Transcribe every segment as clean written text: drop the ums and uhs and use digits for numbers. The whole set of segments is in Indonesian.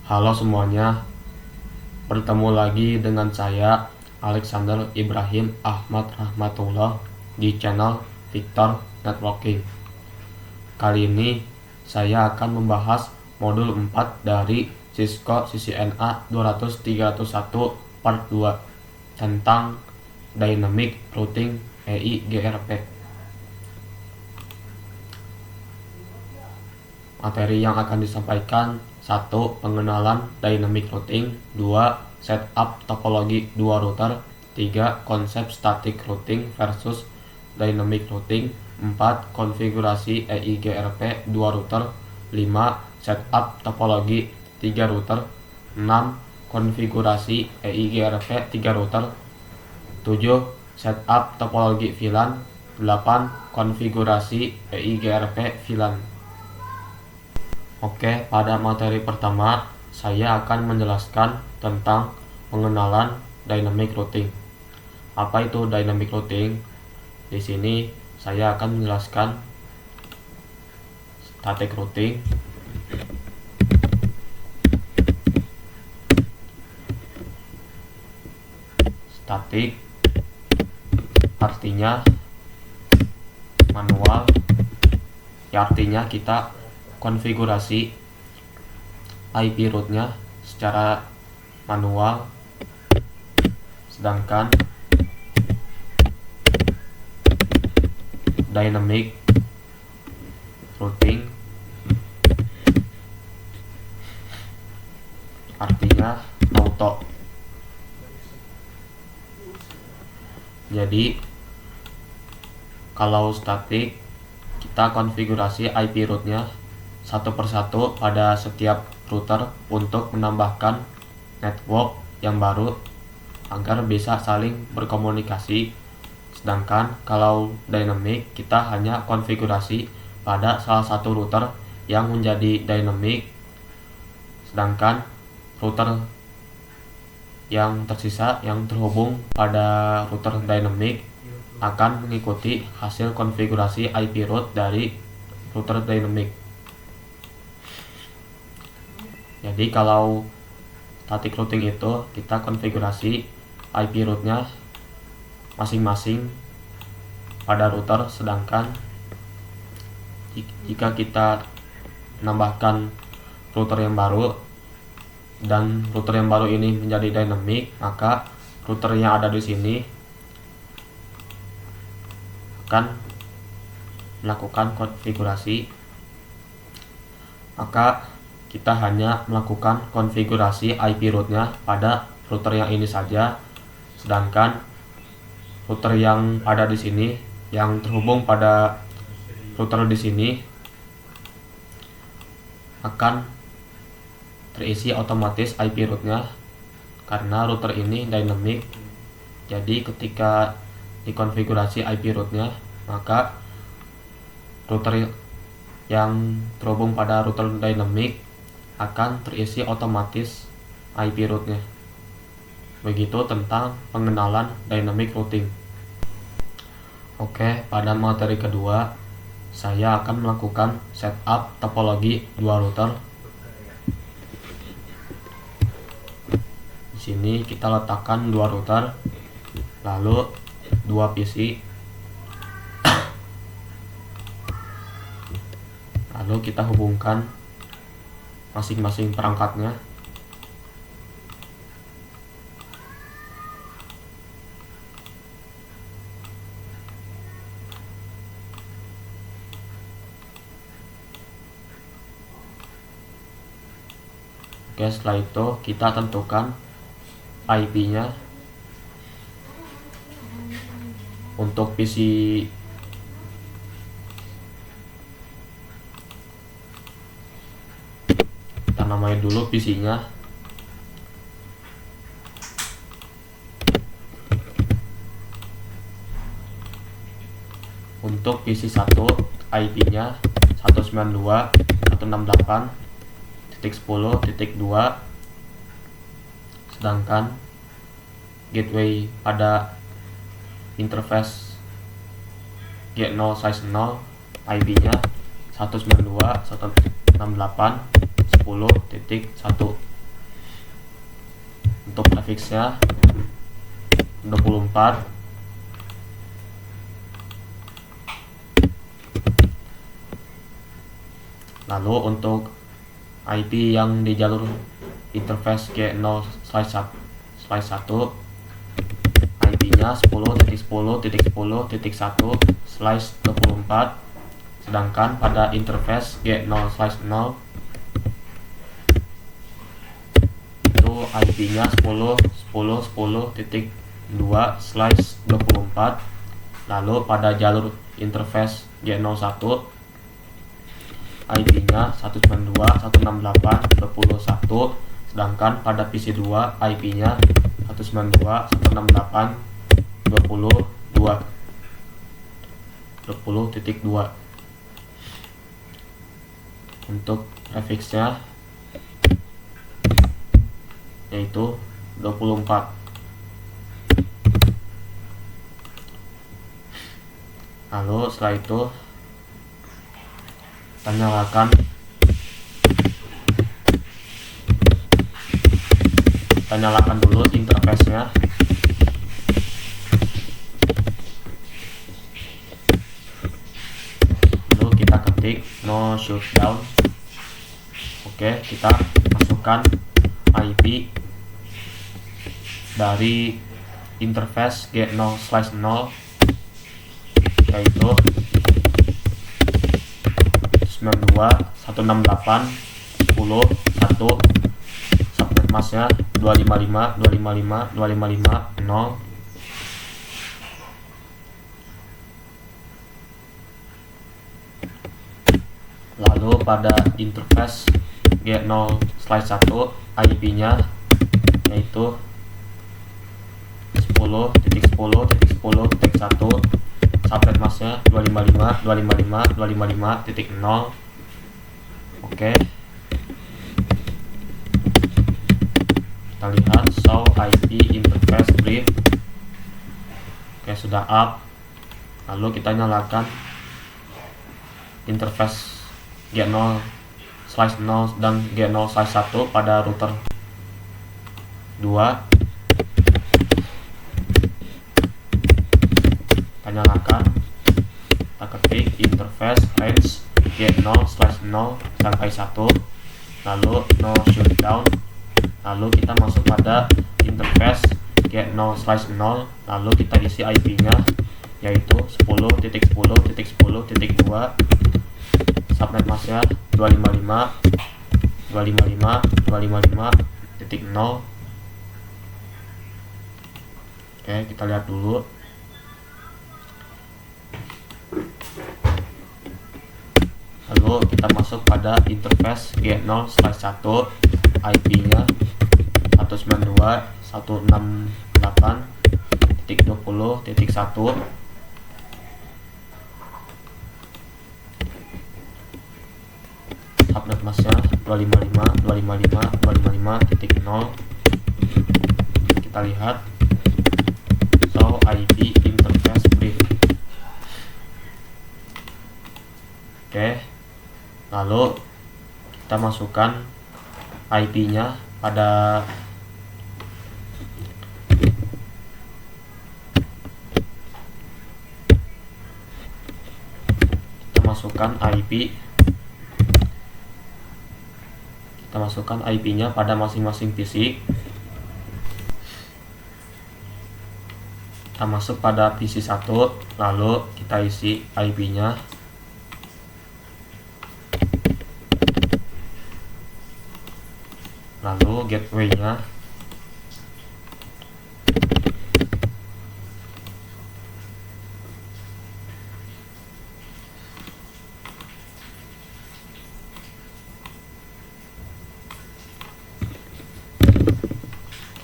Halo semuanya, bertemu lagi dengan saya Alexander Ibrahim Ahmad Rahmatullah di channel Victor Networking. Kali ini saya akan membahas modul 4 dari Cisco CCNA 200-301 Part 2 tentang Dynamic Routing EIGRP. Materi yang akan disampaikan: 1. Pengenalan dynamic routing. 2. Setup topologi 2 router. 3. Konsep static routing versus dynamic routing. 4. Konfigurasi EIGRP 2 router. 5. Setup topologi 3 router. 6. Konfigurasi EIGRP 3 router. 7. Setup topologi VLAN. 8. Konfigurasi EIGRP VLAN. Oke, pada materi pertama saya akan menjelaskan tentang pengenalan dynamic routing. Apa itu dynamic routing? Di sini saya akan menjelaskan static routing, static artinya manual, ya artinya kita konfigurasi IP root-nya secara manual, sedangkan dynamic routing artinya auto. Jadi kalau static kita konfigurasi IP root-nya satu persatu pada setiap router untuk menambahkan network yang baru agar bisa saling berkomunikasi. Sedangkan kalau dynamic kita hanya konfigurasi pada salah satu router yang menjadi dynamic, sedangkan router yang tersisa yang terhubung pada router dynamic akan mengikuti hasil konfigurasi IP root dari router dynamic. Jadi kalau static routing itu kita konfigurasi IP root-nya masing-masing pada router, sedangkan jika kita menambahkan router yang baru dan router yang baru ini menjadi dynamic, maka router yang ada di sini akan melakukan konfigurasi, maka kita hanya melakukan konfigurasi IP root-nya pada router yang ini saja, sedangkan router yang ada di sini yang terhubung pada router di sini akan terisi otomatis IP root-nya karena router ini dynamic. Jadi ketika dikonfigurasi IP root-nya, maka router yang terhubung pada router dynamic akan terisi otomatis IP root-nya. Begitu tentang pengenalan dynamic routing. Oke, pada materi kedua saya akan melakukan setup topologi 2 router. Di sini kita letakkan 2 router, lalu 2 PC, lalu kita hubungkan masing-masing perangkatnya. Oke, setelah itu kita tentukan IP-nya. Untuk PC kita namai dulu PC-nya. Untuk PC 1 IP-nya 192.168.10.2, sedangkan gateway pada interface G0 size 0 IP-nya 192.168.10.1. untuk prefixnya 24. Lalu untuk IP yang di jalur interface G0/1 IP-nya 10.10.10.1/24, sedangkan pada interface G0/0 itu IP-nya 10.10.10.2/24. Lalu pada jalur interface G01 IP-nya 192.168.21, sedangkan pada PC2 IP-nya 192.168.20.2. Untuk prefixnya yaitu 24. Lalu setelah itu kita nyalakan dulu interface-nya. Lalu kita ketik no shutdown. Oke, kita masukkan IP dari interface G0/0 yaitu 92.168.10.1, subnet masknya 255.255.255.0. Lalu pada interface G0/1 IP-nya yaitu 10.10.10.1, subnet masknya 255.255.255.0. Oke, kita lihat show IP interface brief. Oke, sudah up. Lalu kita nyalakan interface G0/0 dan G0/1 pada router 2. Kita nyalakan, kita ketik interface range G0/0 sampai 1, lalu no shutdown. Lalu kita masuk pada interface G0/0, lalu kita isi IP-nya yaitu 10.10.10.2, subnet masknya 255.255.255.0. Oke, kita lihat dulu. Lalu kita masuk pada interface G0/1, IP-nya 192.168.20.1, subnet masknya 255.255.255.0. Kita lihat show IP interface brief. Oke, lalu kita masukkan IP-nya pada IP-nya pada masing-masing PC. Kita masuk pada PC 1, lalu kita isi IP-nya. Lalu gateway-nya.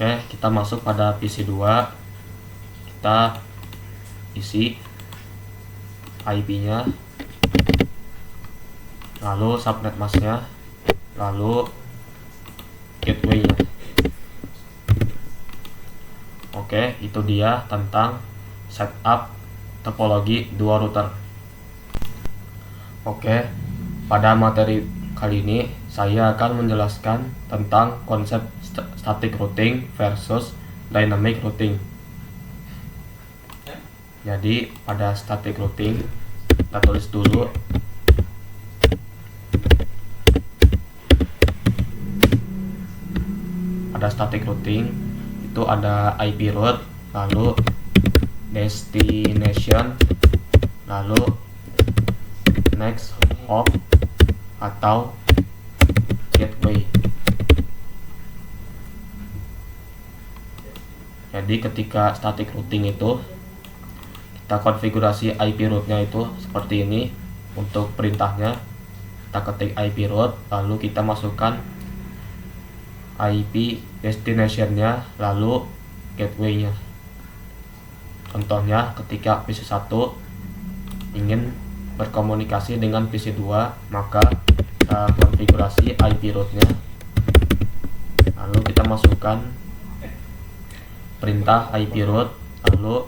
Oke, kita masuk pada PC 2. Kita isi IP-nya, lalu subnet masknya, lalu gateway-nya. Oke, itu dia tentang setup topologi dua router. Oke, pada materi kali ini saya akan menjelaskan tentang konsep static routing versus dynamic routing. Jadi pada static routing kita tulis dulu pada static routing itu ada IP route, lalu destination, lalu next hop atau gateway. Jadi ketika static routing itu kita konfigurasi IP route-nya itu seperti ini. Untuk perintahnya kita ketik IP route, lalu kita masukkan IP destination-nya, lalu gateway-nya. Contohnya ketika PC1 ingin berkomunikasi dengan PC2, maka kita konfigurasi IP route-nya, lalu kita masukkan perintah IP route, lalu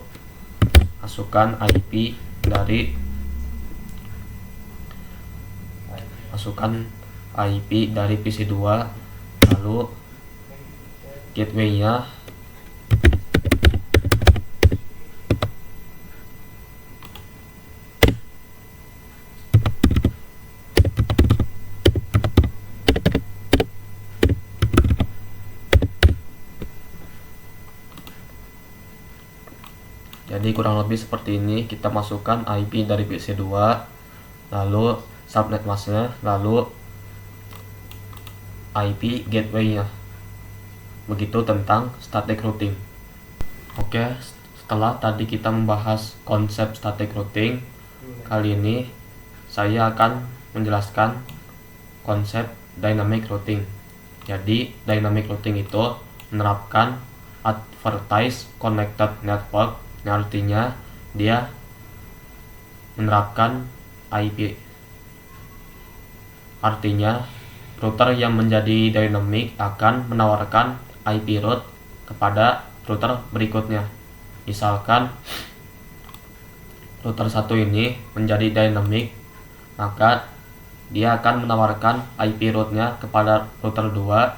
masukkan IP dari PC2, lalu gateway-nya jadi kurang lebih seperti ini. Kita masukkan IP dari PC2, lalu subnet masknya, lalu IP gateway-nya. Begitu tentang static routing. Oke, setelah tadi kita membahas konsep static routing, kali ini saya akan menjelaskan konsep dynamic routing. Jadi dynamic routing itu menerapkan advertised connected network, yang artinya dia menerapkan IP. Artinya router yang menjadi dynamic akan menawarkan IP route kepada router berikutnya. Misalkan router 1 ini menjadi dynamic, maka dia akan menawarkan IP route-nya kepada router 2,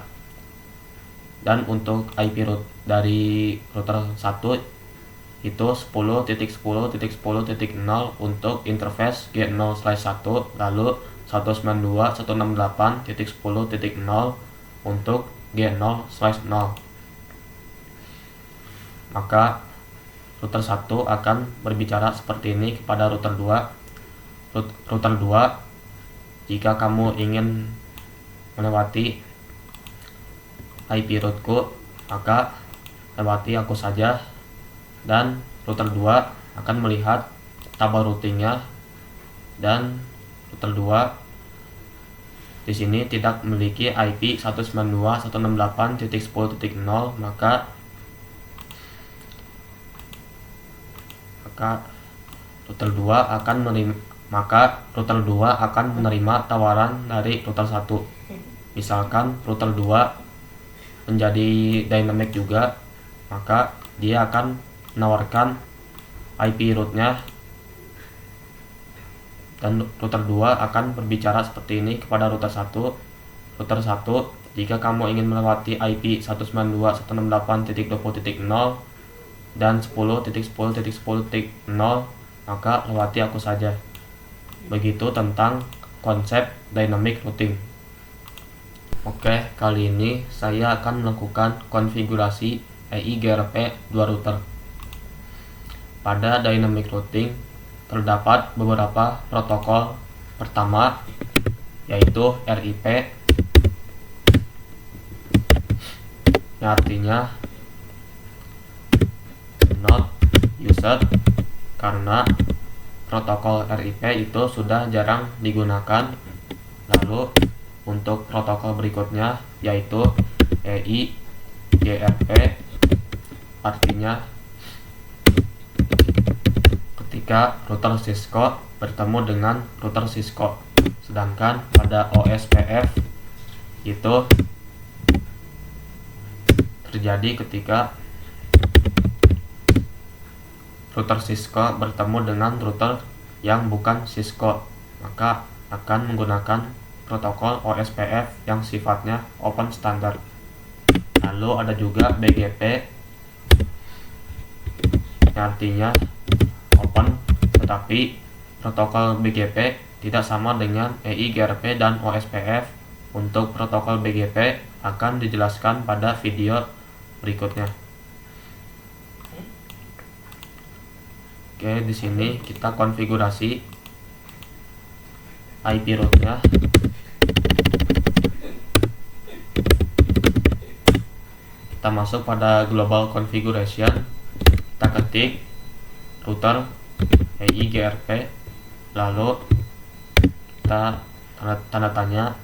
dan untuk IP route dari router 1 itu 10.10.10.0 untuk interface G0/1, lalu 192.168.10.0 untuk G0/0. Maka router 1 akan berbicara seperti ini kepada router 2. Router 2, jika kamu ingin melewati IP routeku, maka lewati aku saja. Dan router 2 akan melihat tabel routingnya, dan router 2 di sini tidak memiliki IP 192.168.10.0, maka router 2 akan menerima tawaran dari router 1. Misalkan router 2 menjadi dynamic juga, maka dia akan menawarkan IP route-nya, dan router 2 akan berbicara seperti ini kepada router 1. Router 1, jika kamu ingin melewati IP 192.168.20.0 dan 10.10.10.0, maka lewati aku saja. Begitu tentang konsep dynamic routing. Oke, kali ini saya akan melakukan konfigurasi EIGRP 2 router. Pada dynamic routing terdapat beberapa protokol. Pertama yaitu RIP, yang artinya not used, karena protokol RIP itu sudah jarang digunakan. Lalu untuk protokol berikutnya yaitu EIGRP, artinya ketika router Cisco bertemu dengan router Cisco. Sedangkan pada OSPF itu terjadi ketika router Cisco bertemu dengan router yang bukan Cisco, maka akan menggunakan protokol OSPF yang sifatnya open standard. Lalu ada juga BGP, yang artinya open, tetapi protokol BGP tidak sama dengan EIGRP dan OSPF. Untuk protokol BGP akan dijelaskan pada video berikutnya. Oke, di sini kita konfigurasi IP route-nya. Kita masuk pada global configuration, kita ketik router EIGRP, lalu kita tanda tanya,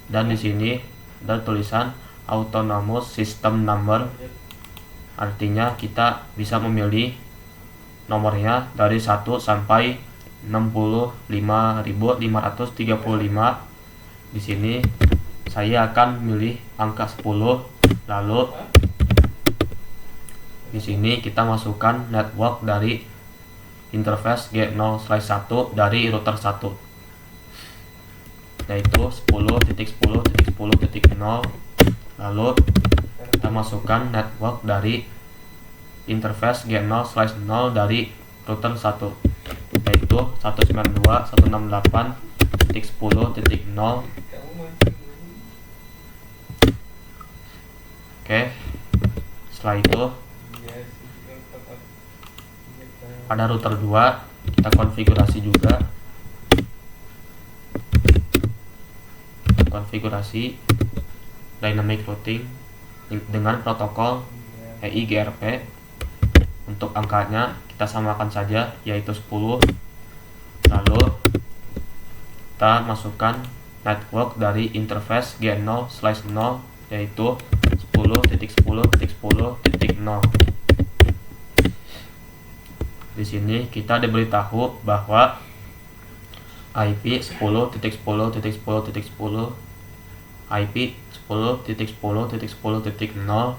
dan di sini ada tulisan autonomous system number, artinya kita bisa memilih nomornya dari 1 sampai 65.535. Di sini saya akan memilih angka 10. Lalu di sini kita masukkan network dari interface G0/1 dari router 1, yaitu 10.10.10.0. Lalu kita masukkan network dari interface G0/0 dari router 1, yaitu 192.168.10.0. Oke, setelah itu pada router 2 kita konfigurasi juga, konfigurasi dynamic routing dengan protokol EIGRP. Untuk angkanya kita samakan saja, yaitu 10. Lalu kita masukkan network dari interface G0/0, yaitu 10.10.10.0. Di sini kita diberitahu bahwa IP 10.10.10.10, IP 10.10.10.0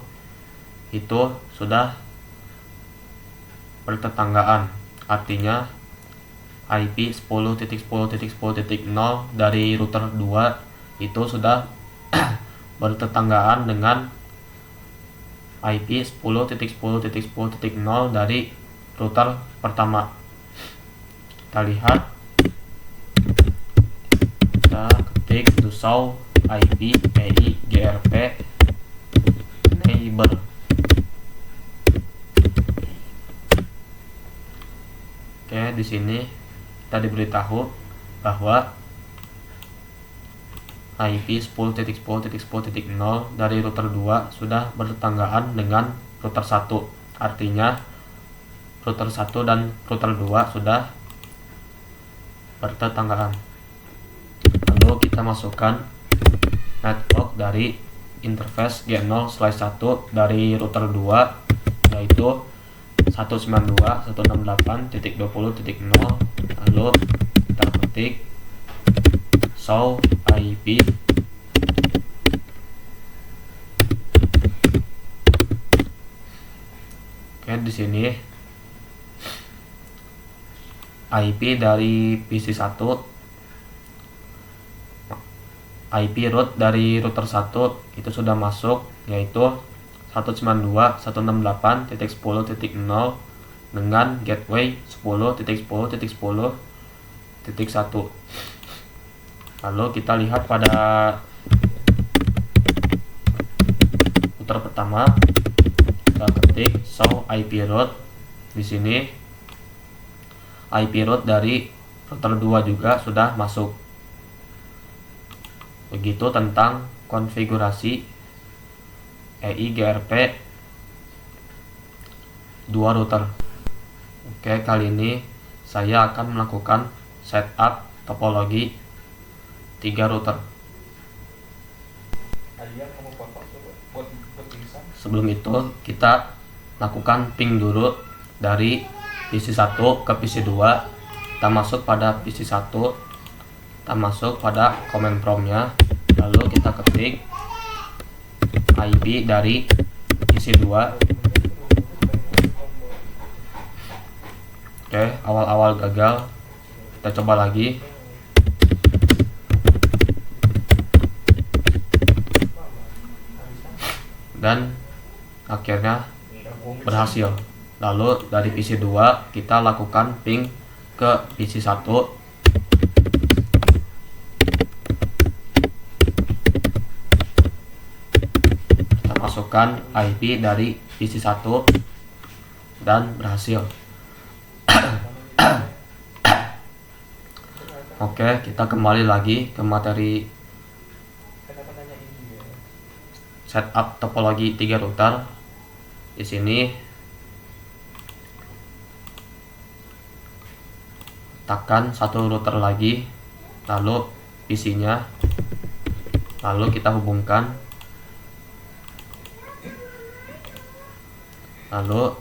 itu sudah bertetanggaan. Artinya IP 10.10.10.0 dari router 2 itu sudah bertetanggaan dengan IP 10.10.10.0 dari router pertama. Kita lihat, kita ketik to show IP EIGRP neighbor. Oke, di sini kita diberitahu bahwa IP 10.10.10.0 dari router 2 sudah bertetanggaan dengan router 1. Artinya router 1 dan router 2 sudah bertetanggaan. Lalu kita masukkan network dari interface G0/1 dari router 2, yaitu 192.168.20.0. Lalu kita ketik show IP. Oke, di sini IP dari PC1, IP root dari router 1 itu sudah masuk, yaitu 192.168.10.0 dengan gateway 10.10.10.1. Lalu kita lihat pada router pertama, kita ketik show IP root. Di sini IP root dari router 2 juga sudah masuk. Begitu tentang konfigurasi EIGRP 2 router. Oke, kali ini saya akan melakukan setup topologi 3 router. Sebelum itu kita lakukan ping dulu dari PC1 ke PC2. Kita masuk pada PC1, kita masuk pada command prompt-nya, lalu kita ketik IP dari PC2. Oke, awal-awal gagal, kita coba lagi. dan akhirnya berhasil. Lalu dari PC 2 kita lakukan ping ke PC 1. Kita masukkan IP dari PC 1 dan berhasil. Oke, kita kembali lagi ke materi setup topologi 3 router. Di sini tekan satu router lagi, lalu PC-nya, lalu kita hubungkan, lalu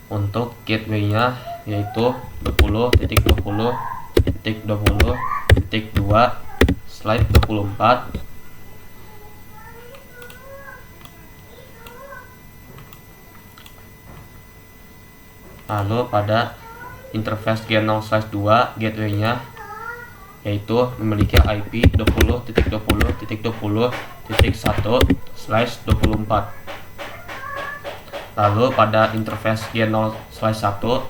untuk gateway-nya yaitu 20.20.20.2/24. Lalu pada interface G0/2 gateway-nya yaitu memiliki IP 20.20.20.1/24. Lalu pada interface G0/1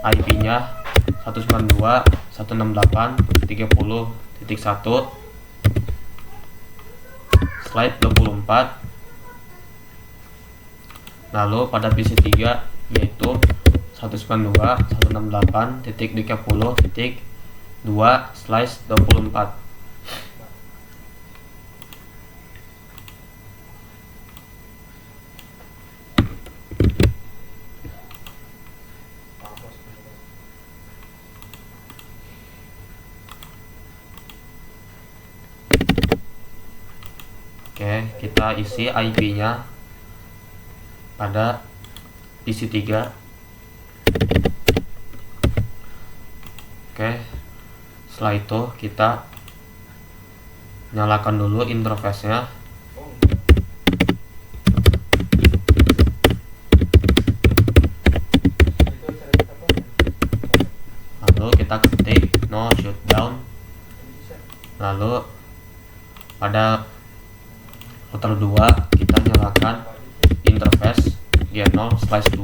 IP-nya 192.168.30.1/24. Lalu pada PC 3 yaitu 192.168.30.2/24. Oke, kita isi IP-nya pada PC 3. Oke, setelah itu kita nyalakan dulu interface-nya. Lalu kita ketik no shutdown. Lalu pada router 2 kita nyalakan interface G0/2.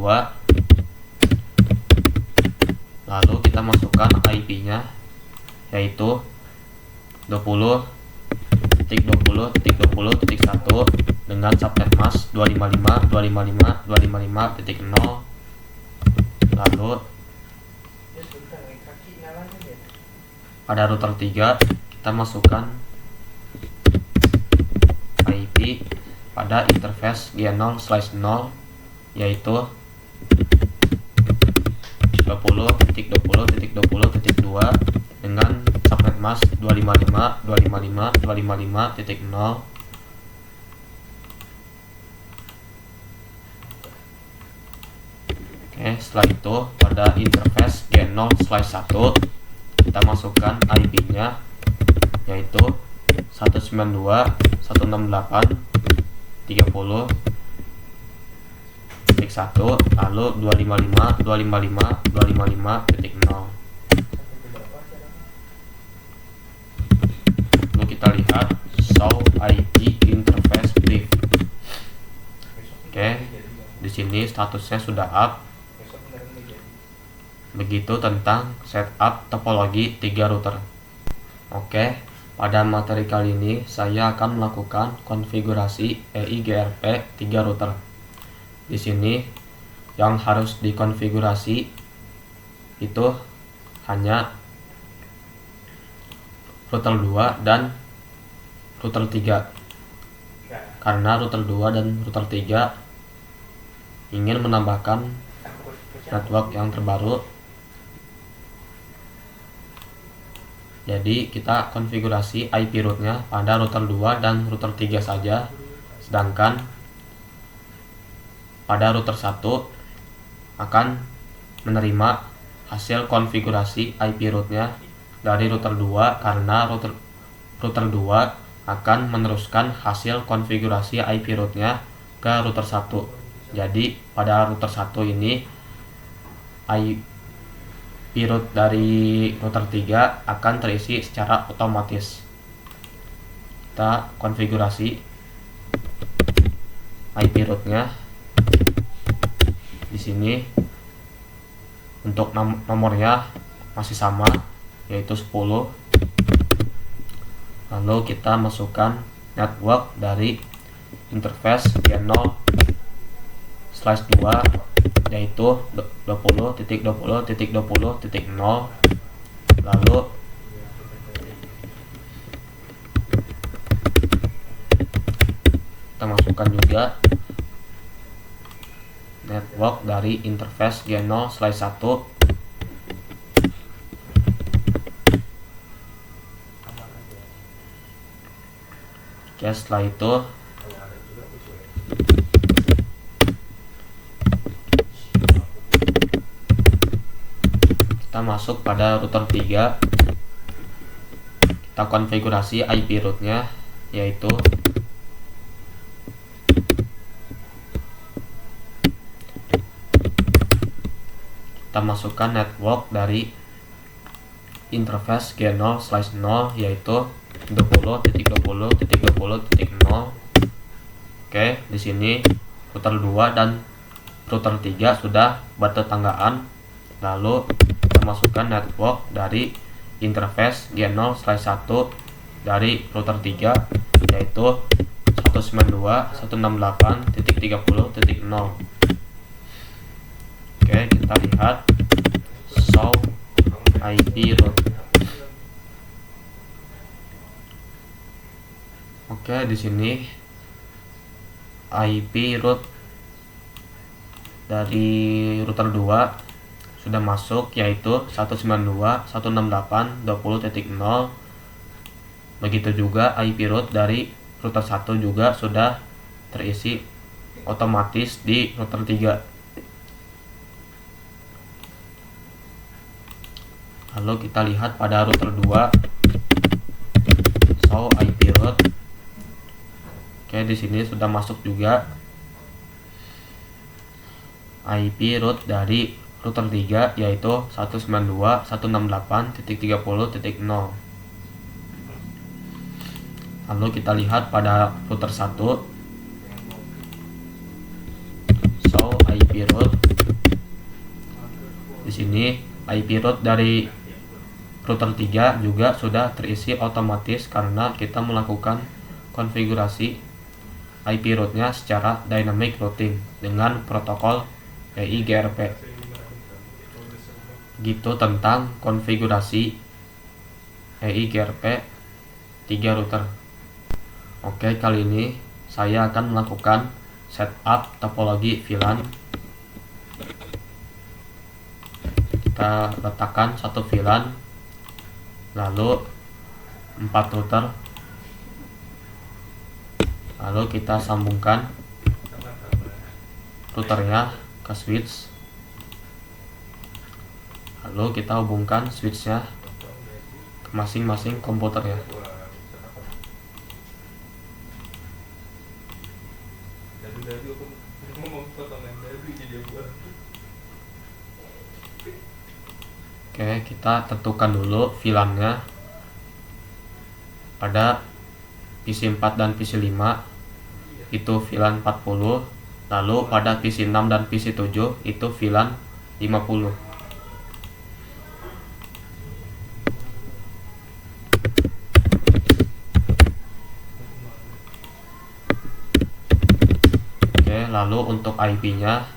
Lalu kita masukkan IP-nya yaitu 20.20.20.1 dengan subnet mask 255.255.255.0. Lalu pada router 3 kita masukkan IP pada interface G0/0 yaitu 20.20.20.2 dengan subnet mask 255.255.255.0. Oke, setelah itu pada interface G0/1 kita masukkan IP-nya yaitu 192.168.30.1 lalu 255.255.255.0. Lalu kita lihat show IP interface brief. Oke, di sini statusnya sudah up. Begitu tentang setup topologi 3 router. Oke, pada materi kali ini saya akan melakukan konfigurasi EIGRP 3 router. Di sini yang harus dikonfigurasi itu hanya router 2 dan router 3. Karena router 2 dan router 3 ingin menambahkan network yang terbaru, jadi kita konfigurasi IP rootnya pada router 2 dan router 3 saja, sedangkan pada router 1 akan menerima hasil konfigurasi IP rootnya dari router 2 karena router 2 akan meneruskan hasil konfigurasi IP rootnya ke router 1. Jadi pada router 1 ini root dari router 3 akan terisi secara otomatis. Kita konfigurasi IP rootnya. Di sini untuk nomornya masih sama, yaitu 10. Lalu kita masukkan network dari interface G0/2, yaitu 20.20.20.0. Lalu kita masukkan juga network dari interface G0/1. Oke, setelah itu kita masuk pada router 3. Kita konfigurasi IP rootnya, yaitu kita masukkan network dari interface G0/0, yaitu 20.20.20.0. Oke, di sini router 2 dan router 3 sudah bertetanggaan. Lalu kita masukkan network dari interface G0/1 dari router 3, yaitu 192.168.30.0. Oke, kita lihat show IP root. Oke, di sini IP root dari router 2 sudah masuk, yaitu 192.168.20.0. Begitu juga IP root dari router 1 juga sudah terisi otomatis di router 3. Lalu kita lihat pada router 2 show IP root. Oke, di sini sudah masuk juga IP root dari router 3, yaitu 192.168.30.0. Lalu kita lihat pada router 1 show IP root. Di sini IP root dari router 3 juga sudah terisi otomatis karena kita melakukan konfigurasi IP rootnya secara dynamic routing dengan protokol EIGRP. Gitu tentang konfigurasi EIGRP 3 router. Oke, kali ini saya akan melakukan setup topologi VLAN. Kita letakkan satu VLAN, lalu 4 router, lalu kita sambungkan routernya ke switch, lalu kita hubungkan switchnya ke masing-masing komputernya. Oke, kita tentukan dulu VLAN-nya pada PC 4 dan PC 5 itu VLAN 40, lalu pada PC 6 dan PC 7 itu VLAN 50. Oke, lalu untuk IP-nya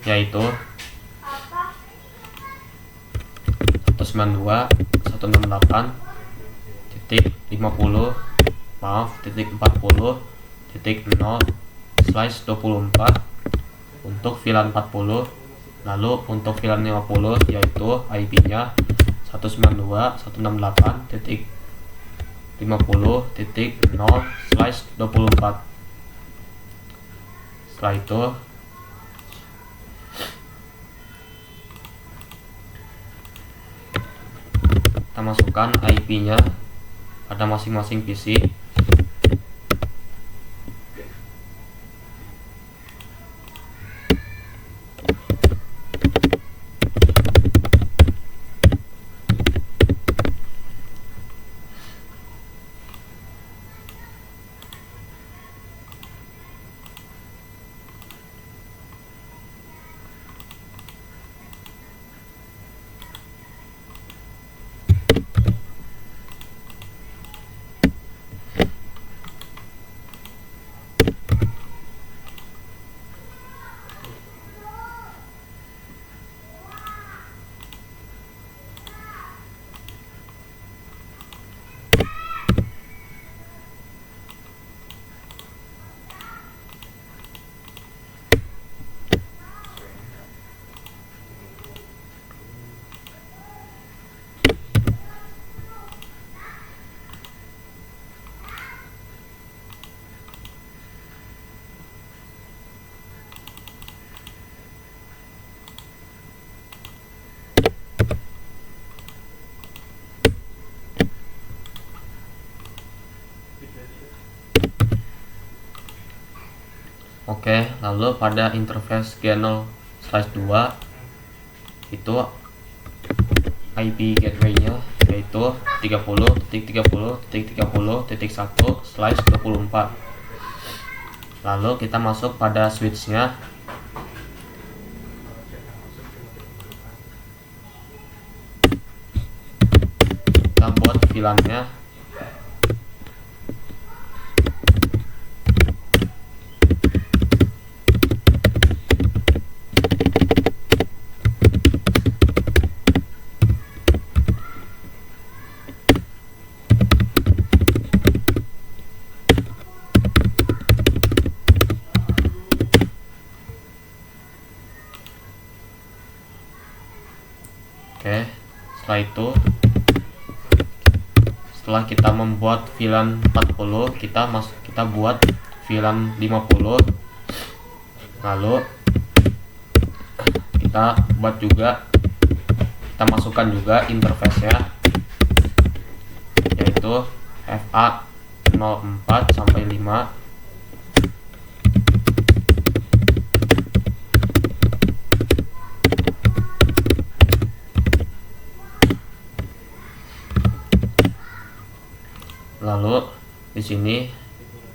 yaitu 192.168.40.0/24 untuk VLAN 40. Lalu untuk VLAN 50 yaitu IP-nya 192.168.50.0/24. Setelah itu kita masukkan IP-nya pada masing-masing PC. Oke, lalu pada interface G0/2 itu IP gateway-nya yaitu 30.30.30.1/24. Lalu kita masuk pada switch-nya. Kita buat VLAN-nya. Oke, setelah kita membuat VLAN 40, kita buat VLAN 50. Lalu kita masukkan juga interface-nya yaitu FA04 sampai 5. Lalu di sini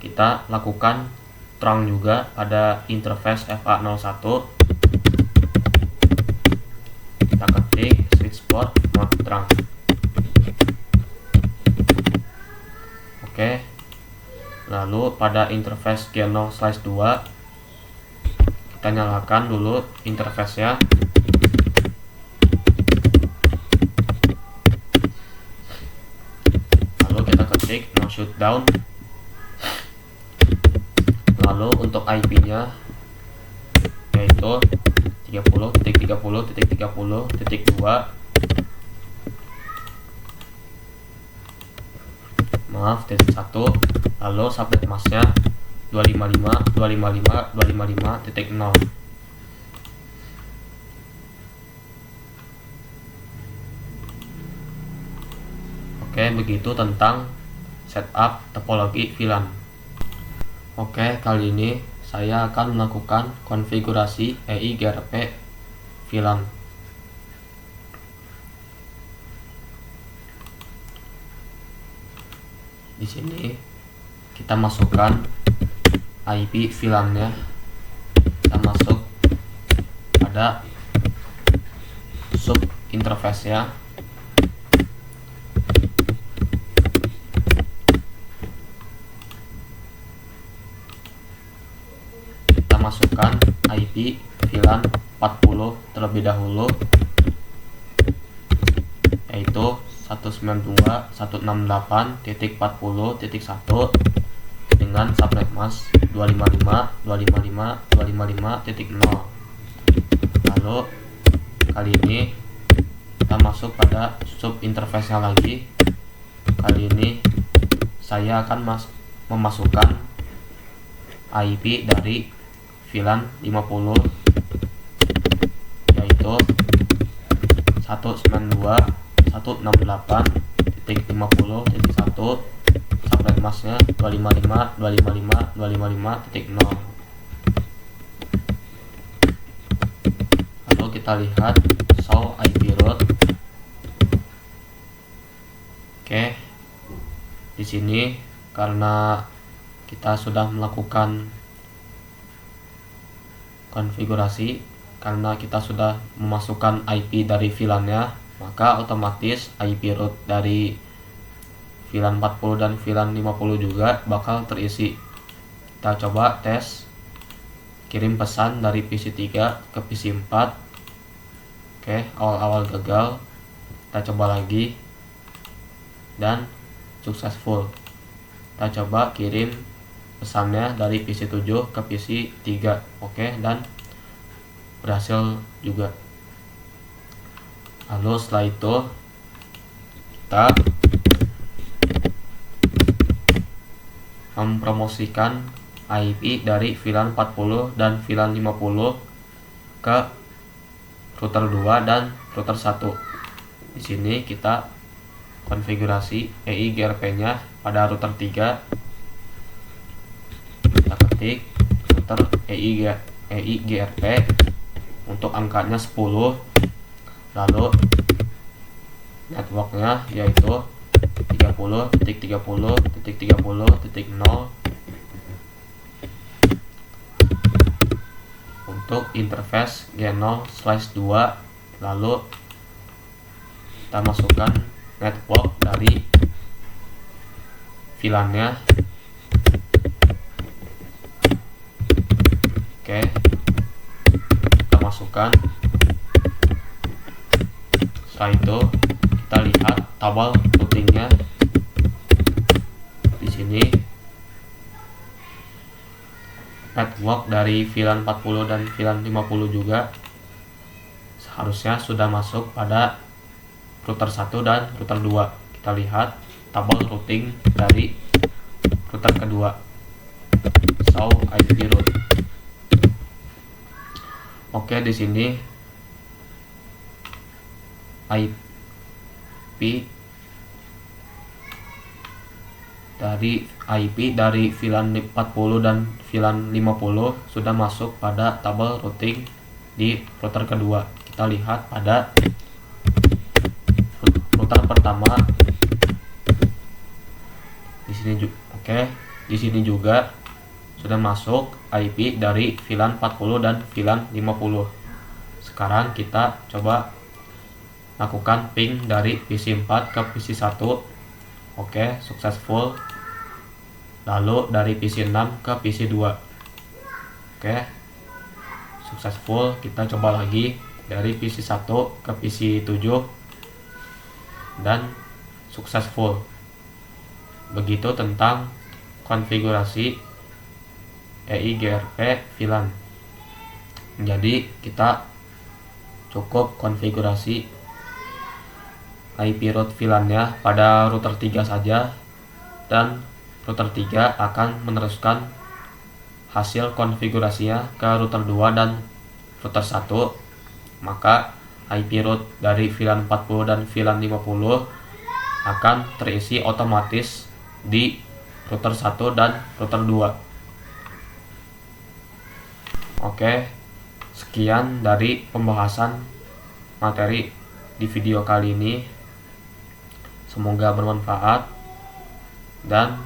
kita lakukan terang juga pada interface FA01. Kita ketik switch port mode terang. Oke. Lalu pada interface G0/2 kita nyalakan dulu interface-nya. No shutdown. Lalu untuk IP-nya yaitu 30.30.30.2. Titik 1. Lalu subnet mask-nya 255.255.255.0. Oke, begitu tentang setup topologi VLAN. Oke, kali ini saya akan melakukan konfigurasi EIGRP VLAN. Di sini kita masukkan IP VLAN-nya. Kita masuk pada sub interface-nya. Masukkan IP VLAN 40 terlebih dahulu yaitu 192.168.40.1 dengan subnet mask 255.255.255.0. Lalu kali ini kita masuk pada sub interface-nya lagi. Kali ini saya akan memasukkan IP dari VLAN 50 yaitu 192.168.50.1 subnet mask-nya 255.255.255.0. Lalu kita lihat show IP route. Oke, di sini karena kita sudah melakukan konfigurasi, karena kita sudah memasukkan IP dari VLAN-nya, maka otomatis IP route dari VLAN 40 dan VLAN 50 juga bakal terisi. Kita coba tes kirim pesan dari PC 3 ke PC 4. Oke, awal-awal gagal. Kita coba lagi dan successful. Kita coba kirim pesannya dari PC 7 ke PC 3. Oke, dan berhasil juga. Lalu setelah itu kita mempromosikan IP dari VLAN 40 dan VLAN 50 ke router 2 dan router 1. Di sini kita konfigurasi EIGRP-nya pada router 3. Kita ketik router EIGRP untuk angkanya 10. Lalu networknya yaitu 30.30.30.0. Untuk interface G0/2. Lalu kita masukkan network dari VLAN-nya. Oke, kita masukkan. Setelah itu kita lihat tabel routingnya di sini. Network dari VLAN 40 dan VLAN 50 juga seharusnya sudah masuk pada router 1 dan router 2. Kita lihat tabel routing dari router kedua, show IP route. Oke, di sini IP dari VLAN 40 dan VLAN 50 sudah masuk pada tabel routing di router kedua. Kita lihat pada router pertama di sini juga. Oke, di sini juga sudah masuk IP dari VLAN 40 dan VLAN 50. Sekarang kita coba lakukan ping dari PC 4 ke PC 1. Oke, successful. Lalu dari PC 6 ke PC 2. Oke, successful. Kita coba lagi dari PC 1 ke PC 7 dan successful. Begitu tentang konfigurasi EIGRP VLAN. Jadi kita cukup konfigurasi IP route VLAN-nya pada router 3 saja, dan router 3 akan meneruskan hasil konfigurasinya ke router 2 dan router 1. Maka IP route dari VLAN 40 dan VLAN 50 akan terisi otomatis di router 1 dan router 2. Oke, sekian dari pembahasan materi di video kali ini. Semoga bermanfaat dan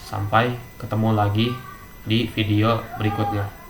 sampai ketemu lagi di video berikutnya.